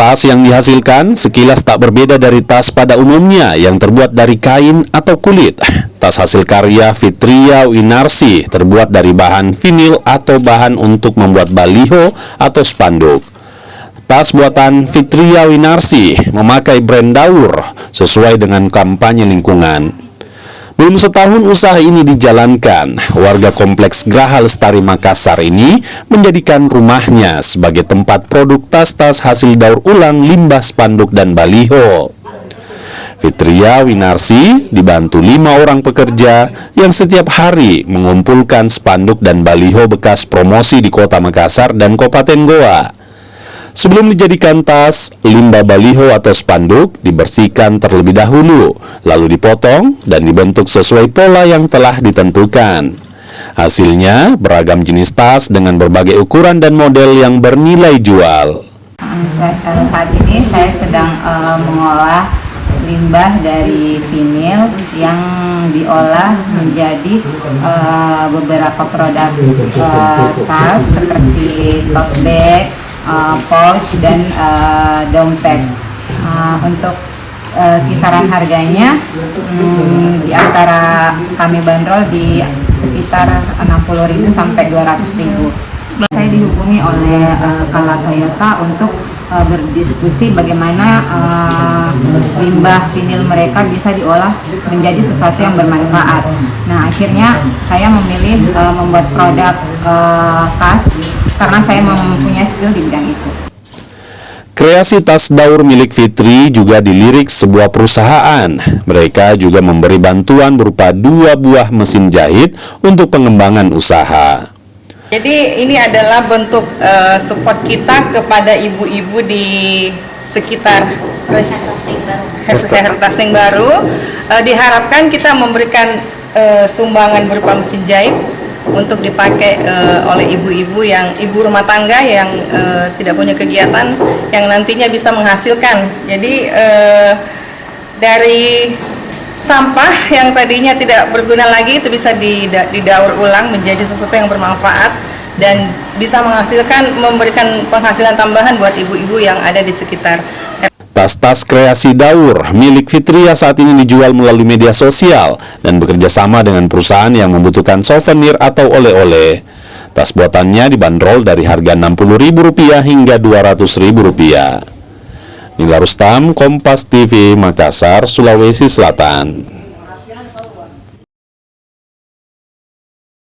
Tas yang dihasilkan sekilas tak berbeda dari tas pada umumnya yang terbuat dari kain atau kulit. Tas hasil karya Fitria Winarsi terbuat dari bahan vinil atau bahan untuk membuat baliho atau spanduk. Tas buatan Fitria Winarsi memakai brand Daur sesuai dengan kampanye lingkungan. Belum setahun usaha ini dijalankan, warga Kompleks Graha Lestari Makassar ini menjadikan rumahnya sebagai tempat produk tas-tas hasil daur ulang limbah spanduk dan baliho. Fitria Winarsi dibantu 5 orang pekerja yang setiap hari mengumpulkan spanduk dan baliho bekas promosi di Kota Makassar dan Kabupaten Goa. Sebelum dijadikan tas, limbah baliho atau spanduk dibersihkan terlebih dahulu, lalu dipotong dan dibentuk sesuai pola yang telah ditentukan. Hasilnya beragam jenis tas dengan berbagai ukuran dan model yang bernilai jual. Saat ini saya sedang mengolah limbah dari vinil yang diolah menjadi beberapa produk tas seperti tote bag, pouch dan dompet. Untuk kisaran harganya di antara kami bandrol di sekitar 60.000 sampai 200.000. Saya dihubungi oleh Kala Toyota untuk berdiskusi bagaimana limbah vinil mereka bisa diolah menjadi sesuatu yang bermanfaat. Nah, akhirnya saya memilih membuat produk tas karena saya mempunyai skill di bidang itu. Kreasi tas daur milik Fitri juga dilirik sebuah perusahaan. Mereka juga memberi bantuan berupa 2 buah mesin jahit untuk pengembangan usaha. Jadi ini adalah bentuk support kita kepada ibu-ibu di sekitar Tasning Baru. Diharapkan kita memberikan sumbangan berupa mesin jahit untuk dipakai oleh ibu-ibu yang ibu rumah tangga yang tidak punya kegiatan yang nantinya bisa menghasilkan. Jadi dari sampah yang tadinya tidak berguna lagi itu bisa didaur ulang menjadi sesuatu yang bermanfaat dan bisa memberikan penghasilan tambahan buat ibu-ibu yang ada di sekitar. Tas-tas kreasi daur milik Fitria saat ini dijual melalui media sosial dan bekerja sama dengan perusahaan yang membutuhkan souvenir atau oleh-oleh. Tas buatannya dibanderol dari harga Rp60.000 hingga Rp200.000. Nila Rustam, Kompas TV, Makassar, Sulawesi Selatan.